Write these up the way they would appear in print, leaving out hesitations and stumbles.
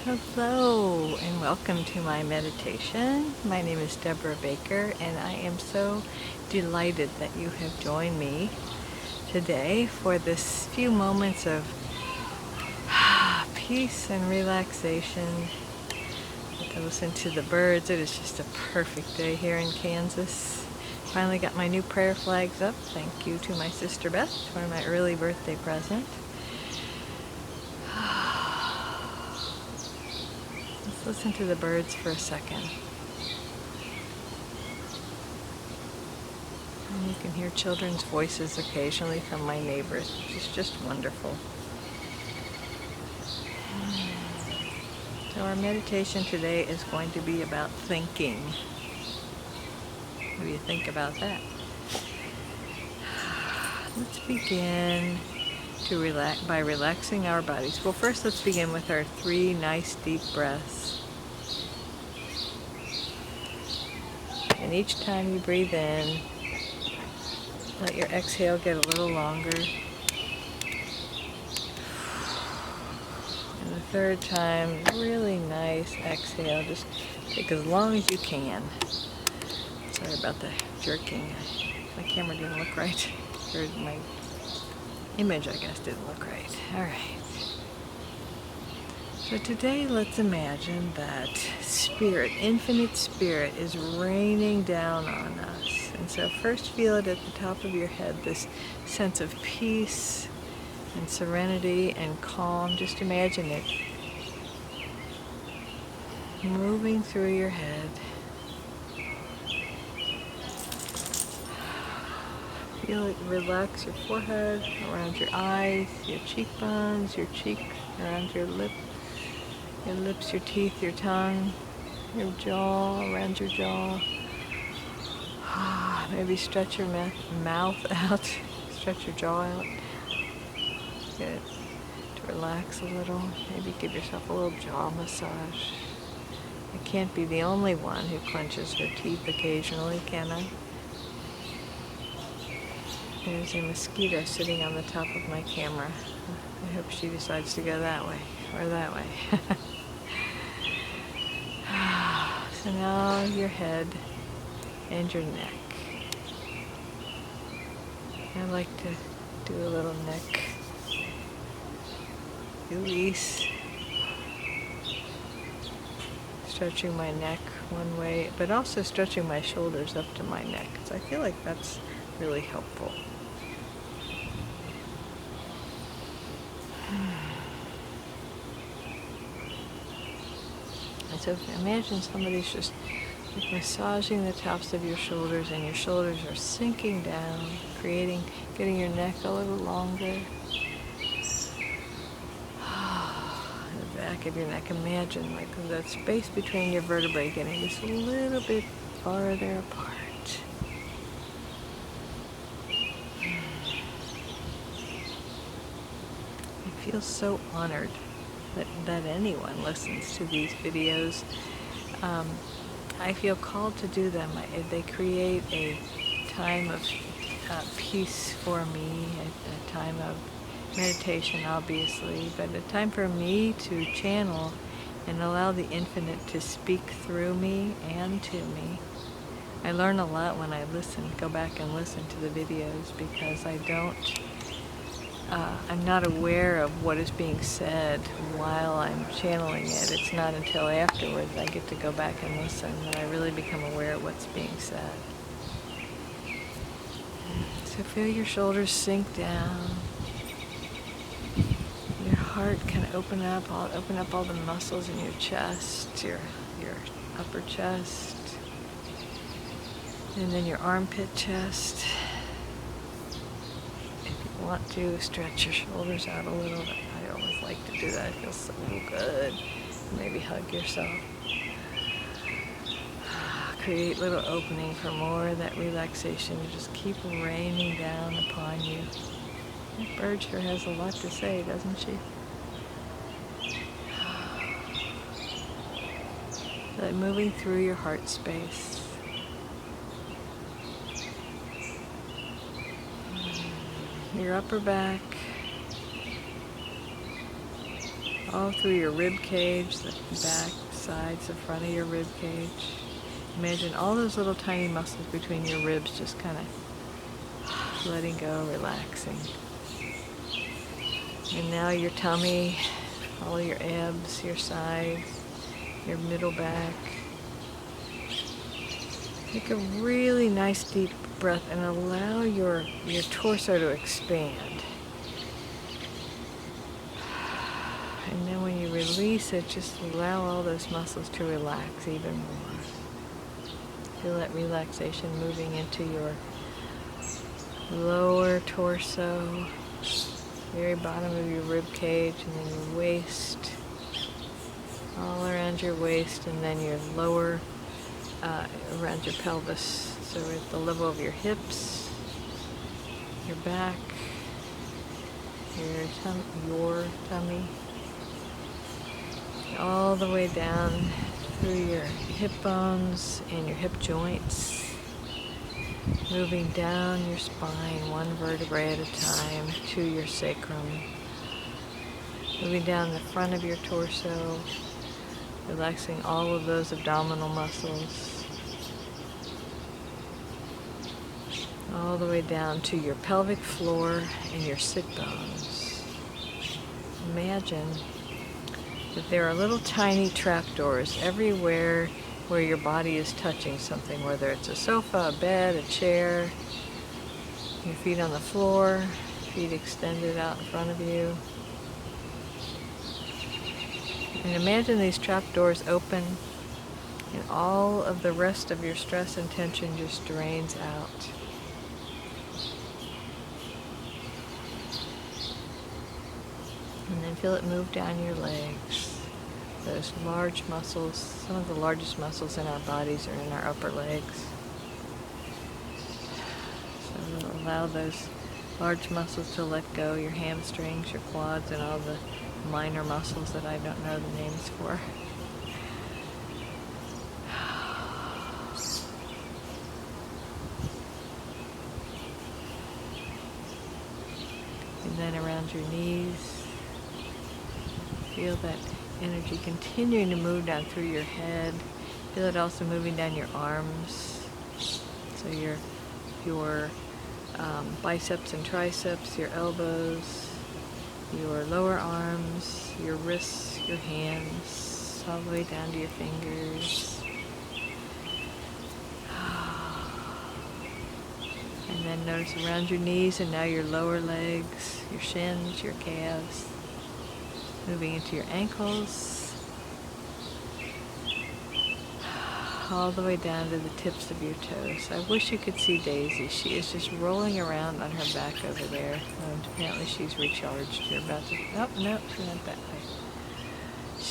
Hello and welcome to my meditation. My name is Debra Baker and I am so delighted that you have joined me today for this few moments of peace and relaxation. To listen to the birds. It is just a perfect day here in Kansas. Finally got my new prayer flags up. Thank you to my sister Beth for my early birthday present. Let's listen to the birds for a second. And you can hear children's voices occasionally from my neighbors, which is just wonderful. So our meditation today is going to be about thinking. What do you think about that? Let's begin to relax by relaxing our bodies. Well, first let's begin with our 3 nice deep breaths. And each time you breathe in, let your exhale get a little longer. And the third time, really nice exhale. Just take as long as you can. Sorry about the jerking. My camera didn't look right. Or my image, I guess, didn't look right. All right. So today, let's imagine that Spirit, infinite Spirit, is raining down on us. And so first feel it at the top of your head, this sense of peace and serenity and calm. Just imagine it moving through your head. Feel it relax your forehead, around your eyes, your cheekbones, your cheeks, around your lips, your teeth, your tongue, your jaw, around your jaw. Maybe stretch your mouth out, stretch your jaw out. Good. To relax a little. Maybe give yourself a little jaw massage. I can't be the only one who clenches her teeth occasionally, can I? There's a mosquito sitting on the top of my camera. I hope she decides to go that way or that way. So now your head and your neck. I like to do a little neck release. Stretching my neck one way, but also stretching my shoulders up to my neck. So I feel like that's really helpful. And so imagine somebody's just like massaging the tops of your shoulders, and your shoulders are sinking down, getting your neck a little longer. The back of your neck, imagine like that space between your vertebrae getting just a little bit farther apart. I feel so honored that anyone listens to these videos. I feel called to do them. They create a time of peace for me, a time of meditation, obviously, but a time for me to channel and allow the infinite to speak through me and to me. I learn a lot when I go back and listen to the videos, because I'm not aware of what is being said while I'm channeling it. It's not until afterwards I get to go back and listen that I really become aware of what's being said. So feel your shoulders sink down. Your heart can open up all the muscles in your chest, your upper chest, and then your armpit chest. Want to stretch your shoulders out a little. I always like to do that. It feels so good. Maybe hug yourself. Create little opening for more of that relaxation to just keep raining down upon you. That bird sure has a lot to say, doesn't she? Like moving through your heart space. Your upper back, all through your rib cage, the back, sides, the front of your rib cage. Imagine all those little tiny muscles between your ribs just kind of letting go, relaxing. And now your tummy, all your abs, your sides, your middle back. Take a really nice deep breath and allow your torso to expand. And then when you release it, just allow all those muscles to relax even more. Feel that relaxation moving into your lower torso, very bottom of your rib cage, and then your waist, all around your waist, and then your lower, around your pelvis. So at the level of your hips, your back, your tummy, all the way down through your hip bones and your hip joints, moving down your spine one vertebrae at a time to your sacrum, moving down the front of your torso, relaxing all of those abdominal muscles, all the way down to your pelvic floor and your sit bones. Imagine that there are little tiny trapdoors everywhere where your body is touching something, whether it's a sofa, a bed, a chair, your feet on the floor, feet extended out in front of you. And imagine these trapdoors open and all of the rest of your stress and tension just drains out. And then feel it move down your legs. Those large muscles, some of the largest muscles in our bodies are in our upper legs. So allow those large muscles to let go, your hamstrings, your quads, and all the minor muscles that I don't know the names for. And then around your knees. Feel that energy continuing to move down through your head. Feel it also moving down your arms. So your biceps and triceps, your elbows, your lower arms, your wrists, your hands, all the way down to your fingers. And then notice around your knees and now your lower legs, your shins, your calves. Moving into your ankles, all the way down to the tips of your toes. I wish you could see Daisy. She is just rolling around on her back over there. And apparently she's recharged. You're about to, oh, no, she went that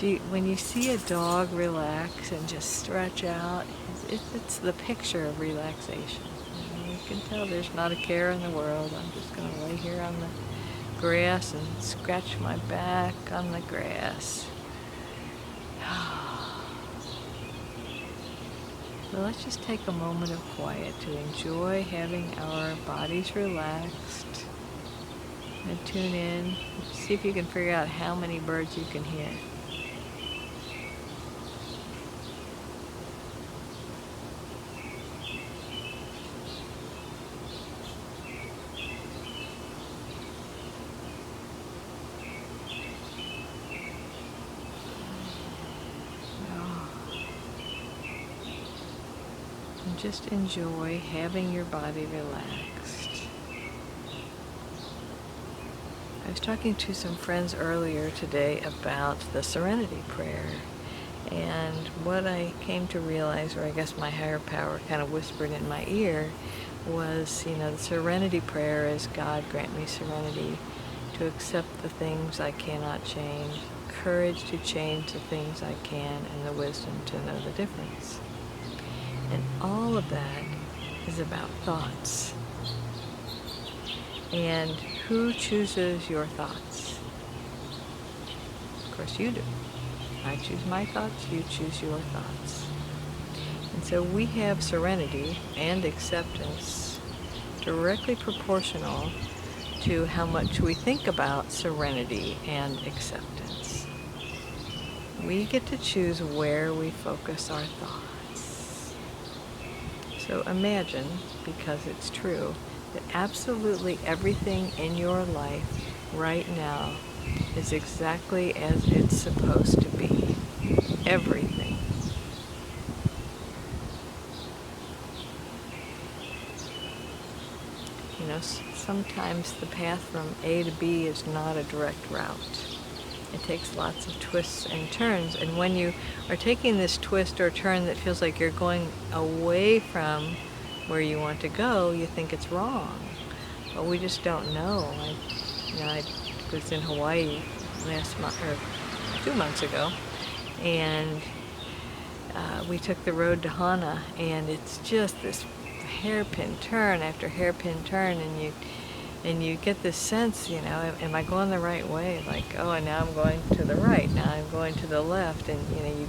way. When you see a dog relax and just stretch out, it's the picture of relaxation. You can tell there's not a care in the world. I'm just going to lay here on the grass and scratch my back on the grass. So let's just take a moment of quiet to enjoy having our bodies relaxed and tune in. See if you can figure out how many birds you can hear. And just enjoy having your body relaxed. I was talking to some friends earlier today about the serenity prayer, and what I came to realize, or I guess my higher power kind of whispered in my ear, was, the serenity prayer is, God grant me serenity to accept the things I cannot change, courage to change the things I can, and the wisdom to know the difference. And all of that is about thoughts. And who chooses your thoughts? Of course you do. I choose my thoughts, you choose your thoughts. And so we have serenity and acceptance directly proportional to how much we think about serenity and acceptance. we get to choose where we focus our thoughts. So imagine, because it's true, that absolutely everything in your life right now is exactly as it's supposed to be. Everything. You know, sometimes the path from A to B is not a direct route. It takes lots of twists and turns, and when you are taking this twist or turn that feels like you're going away from where you want to go, you think it's wrong. But we just don't know. I was in Hawaii last month, or 2 months ago, and we took the road to Hana, and it's just this hairpin turn after hairpin turn, and you get this sense, you know, am I going the right way? Like, oh, and now I'm going to the right, now I'm going to the left, and you know, you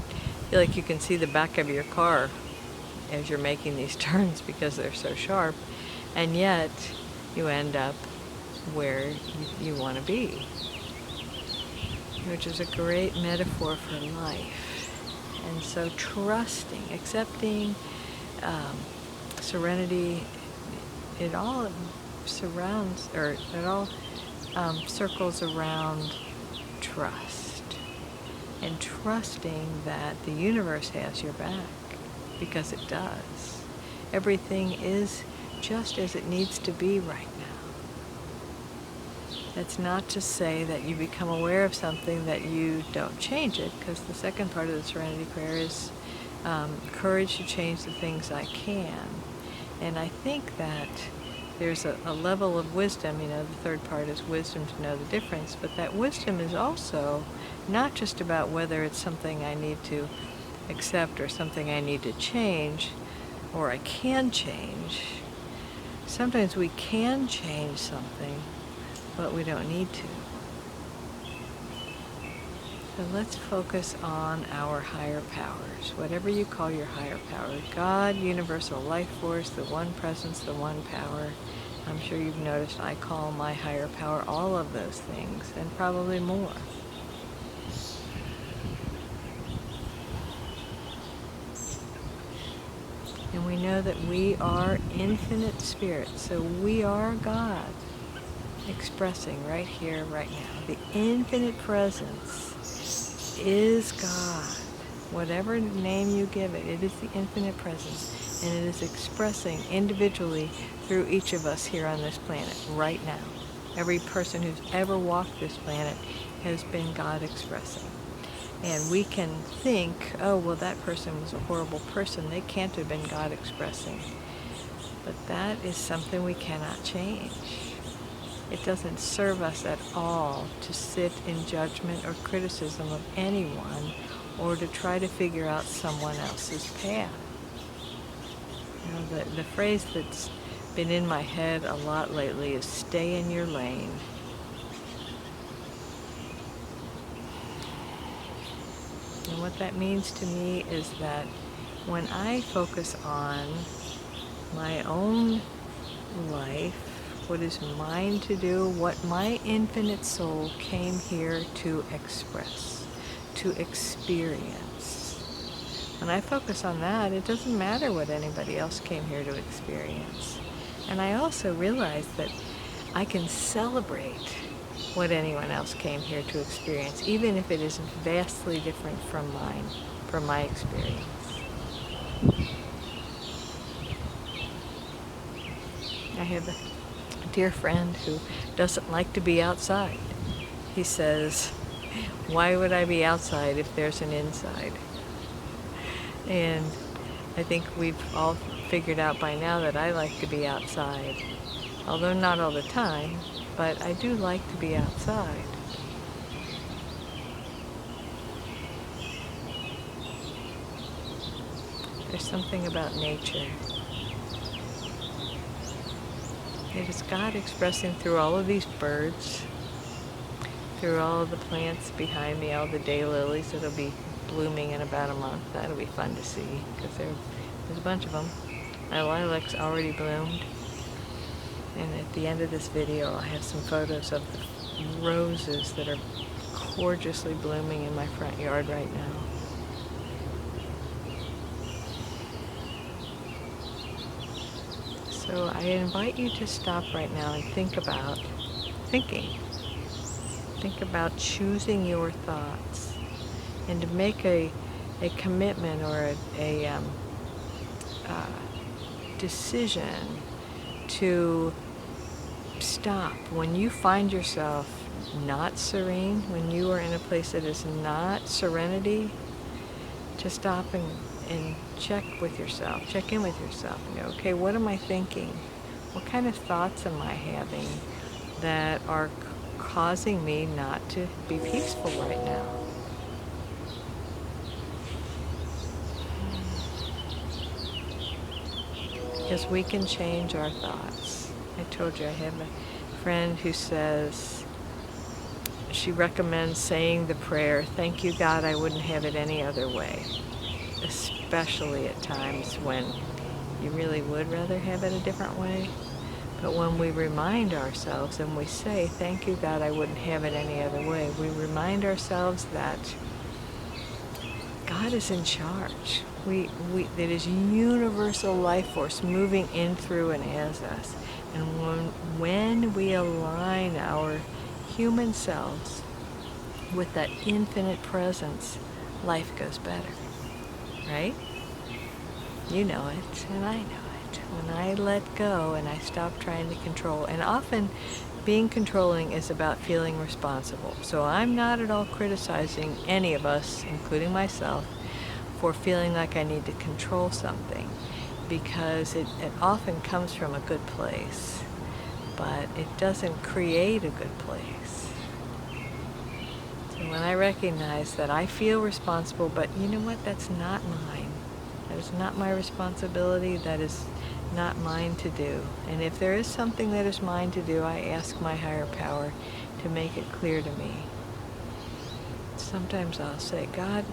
feel like you can see the back of your car as you're making these turns because they're so sharp, and yet you end up where you want to be, which is a great metaphor for life. And so trusting, accepting, serenity, it all surrounds, or it all circles around trust. And trusting that the universe has your back, because it does. Everything is just as it needs to be right now. That's not to say that you become aware of something that you don't change it, because the second part of the Serenity Prayer is courage to change the things I can. And I think that there's a level of wisdom, you know, the third part is wisdom to know the difference, but that wisdom is also not just about whether it's something I need to accept or something I need to change, or I can change. Sometimes we can change something, but we don't need to. So let's focus on our higher powers, whatever you call your higher power. God, universal life force, the one presence, the one power. I'm sure you've noticed I call my higher power all of those things, and probably more. And we know that we are infinite spirit, so we are God, expressing right here, right now. The infinite presence is God. Whatever name you give it, it is the infinite presence, and it is expressing individually through each of us here on this planet right now. Every person who's ever walked this planet has been God expressing. And we can think, oh, well, that person was a horrible person. They can't have been God expressing. But that is something we cannot change. It doesn't serve us at all to sit in judgment or criticism of anyone, or to try to figure out someone else's path. You know, the phrase that's been in my head a lot lately is stay in your lane. And what that means to me is that when I focus on my own life, what is mine to do, what my infinite soul came here to express, to experience. When I focus on that, it doesn't matter what anybody else came here to experience. And I also realize that I can celebrate what anyone else came here to experience, even if it is vastly different from mine, from my experience. I have a dear friend who doesn't like to be outside. He says, why would I be outside if there's an inside? And I think we've all figured out by now that I like to be outside, although not all the time, but I do like to be outside. There's something about nature. It is God expressing through all of these birds, through all of the plants behind me, all the daylilies that'll be blooming in about a month. That'll be fun to see, because there's a bunch of them. My lilac's already bloomed. And at the end of this video, I'll have some photos of the roses that are gorgeously blooming in my front yard right now. So I invite you to stop right now and think about thinking. Think about choosing your thoughts, and to make a commitment or a decision to stop when you find yourself not serene, when you are in a place that is not serenity, to stop and check with yourself, check in with yourself and go, okay, what am I thinking? What kind of thoughts am I having that are causing me not to be peaceful right now? Because we can change our thoughts. I told you I have a friend who says, she recommends saying the prayer, thank you God, I wouldn't have it any other way. Especially at times when you really would rather have it a different way. But when we remind ourselves and we say, thank you God, I wouldn't have it any other way, we remind ourselves that God is in charge. That is universal life force moving in, through, and as us. And when we align our human selves with that infinite presence, life goes better, right? You know it, and I know it. When I let go and I stop trying to control, and often being controlling is about feeling responsible. So I'm not at all criticizing any of us, including myself, for feeling like I need to control something, because it often comes from a good place, but it doesn't create a good place. So when I recognize that I feel responsible, but you know what, that's not mine. That is not my responsibility. That is not mine to do. And if there is something that is mine to do, I ask my higher power to make it clear to me. Sometimes I'll say, God,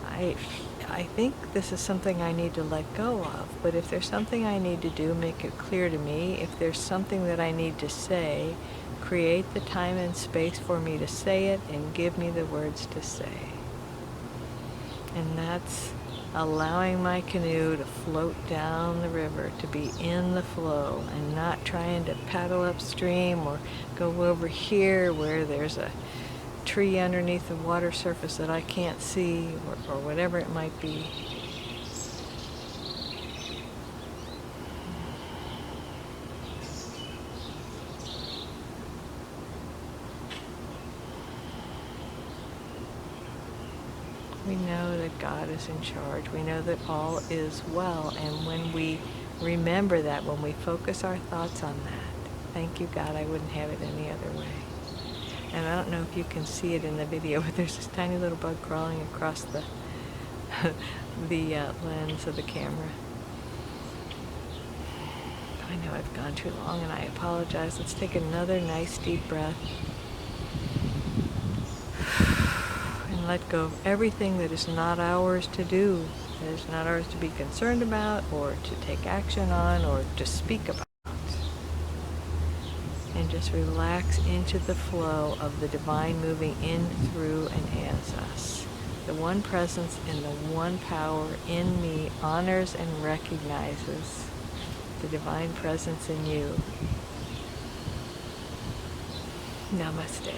I think this is something I need to let go of, but if there's something I need to do, make it clear to me. If there's something that I need to say, create the time and space for me to say it and give me the words to say. And that's allowing my canoe to float down the river, to be in the flow and not trying to paddle upstream or go over here where there's a tree underneath the water surface that I can't see, or whatever it might be. We know that God is in charge. We know that all is well. And when we remember that, when we focus our thoughts on that, thank you God, I wouldn't have it any other way. And I don't know if you can see it in the video, but there's this tiny little bug crawling across the lens of the camera. I know I've gone too long and I apologize. Let's take another nice deep breath. And let go of everything that is not ours to do, that is not ours to be concerned about or to take action on or to speak about. And just relax into the flow of the divine moving in, through, and as us. The one presence and the one power in me honors and recognizes the divine presence in you. Namaste.